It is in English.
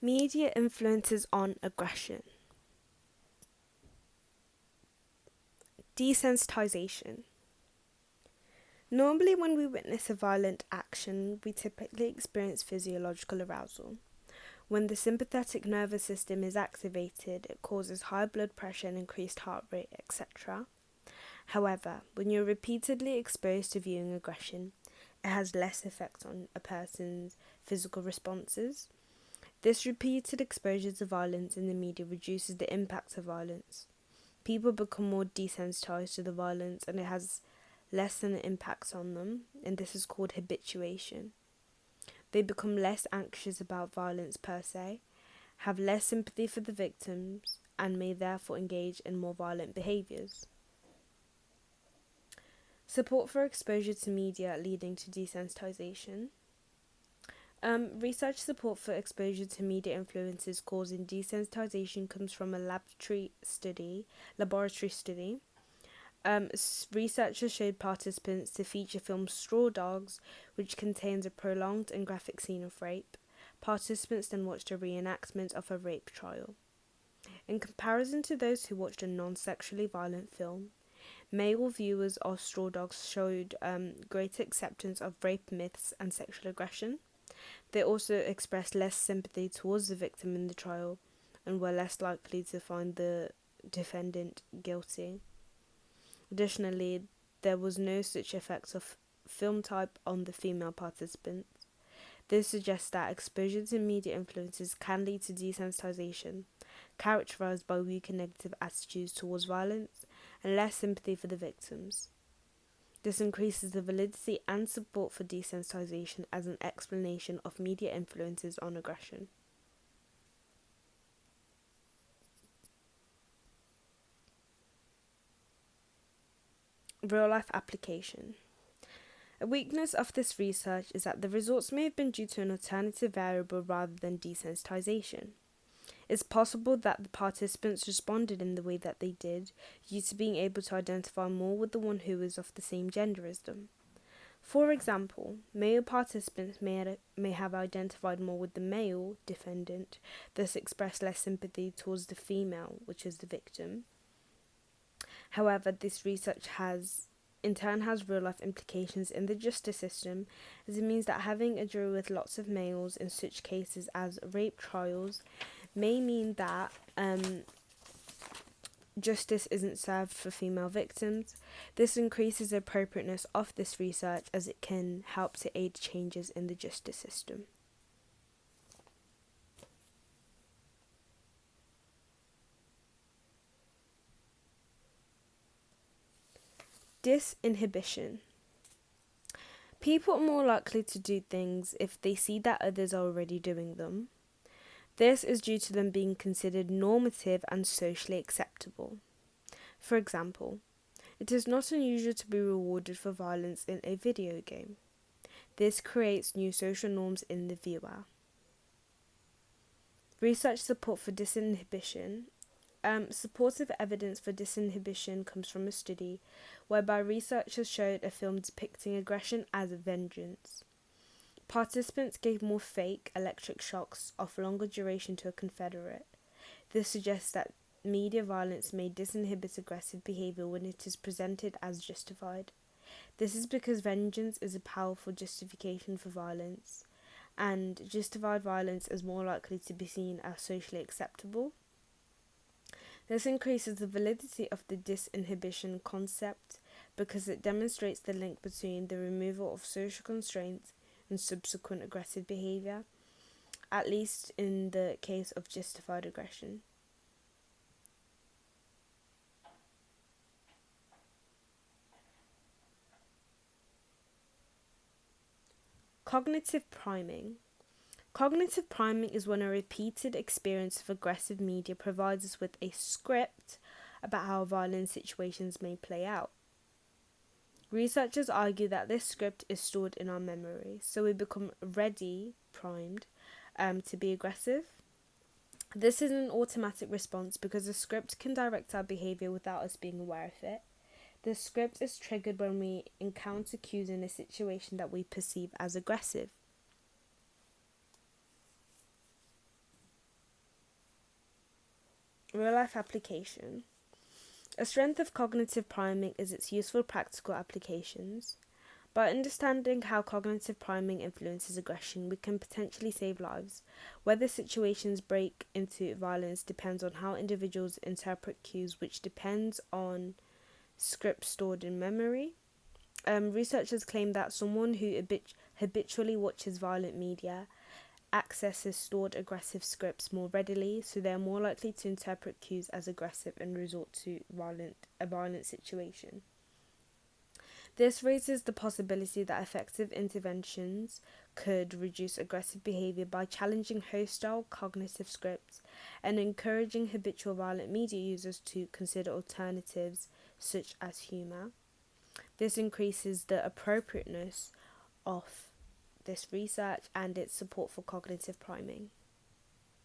Media influences on aggression. Desensitization. Normally, when we witness a violent action, we typically experience physiological arousal. When the sympathetic nervous system is activated, it causes high blood pressure and increased heart rate, etc. However, when you're repeatedly exposed to viewing aggression, it has less effect on a person's physical responses. This repeated exposure to violence in the media reduces the impact of violence. People become more desensitized to the violence and it has less than an impact on them, and this is called habituation. They become less anxious about violence per se, have less sympathy for the victims, and may therefore engage in more violent behaviours. Support for exposure to media leading to desensitization. Research support for exposure to media influences causing desensitization comes from a laboratory study. Researchers showed participants to feature film Straw Dogs, which contains a prolonged and graphic scene of rape. Participants then watched a reenactment of a rape trial. In comparison to those who watched a non-sexually violent film, male viewers of Straw Dogs showed greater acceptance of rape myths and sexual aggression. They also expressed less sympathy towards the victim in the trial and were less likely to find the defendant guilty. Additionally, there was no such effect of film type on the female participants. This suggests that exposure to media influences can lead to desensitization, characterized by weak and negative attitudes towards violence and less sympathy for the victims. This increases the validity and support for desensitization as an explanation of media influences on aggression. Real-life application. A weakness of this research is that the results may have been due to an alternative variable rather than desensitization. It's possible that the participants responded in the way that they did due to being able to identify more with the one who is of the same gender as them. For example, male participants may have identified more with the male defendant, thus expressed less sympathy towards the female, which is the victim. However, this research has real-life implications in the justice system, as it means that having a jury with lots of males in such cases as rape trials may mean that justice isn't served for female victims. This increases the appropriateness of this research as it can help to aid changes in the justice system. Disinhibition. People are more likely to do things if they see that others are already doing them. This is due to them being considered normative and socially acceptable. For example, it is not unusual to be rewarded for violence in a video game. This creates new social norms in the viewer. Research support for disinhibition. Supportive evidence for disinhibition comes from a study whereby researchers showed a film depicting aggression as vengeance. Participants gave more fake electric shocks of longer duration to a Confederate. This suggests that media violence may disinhibit aggressive behavior when it is presented as justified. This is because vengeance is a powerful justification for violence, and justified violence is more likely to be seen as socially acceptable. This increases the validity of the disinhibition concept because it demonstrates the link between the removal of social constraints and subsequent aggressive behaviour, at least in the case of justified aggression. Cognitive priming. Cognitive priming is when a repeated experience of aggressive media provides us with a script about how violent situations may play out. Researchers argue that this script is stored in our memory, so we become primed to be aggressive. This is an automatic response because the script can direct our behaviour without us being aware of it. The script is triggered when we encounter cues in a situation that we perceive as aggressive. Real life application. A strength of cognitive priming is its useful practical applications. By understanding how cognitive priming influences aggression, we can potentially save lives. Whether situations break into violence depends on how individuals interpret cues, which depends on scripts stored in memory. Researchers claim that someone who habitually watches violent media accesses stored aggressive scripts more readily, so they are more likely to interpret cues as aggressive and resort to a violent situation. This raises the possibility that effective interventions could reduce aggressive behavior by challenging hostile cognitive scripts and encouraging habitual violent media users to consider alternatives such as humor. This increases the appropriateness of this research and its support for cognitive priming.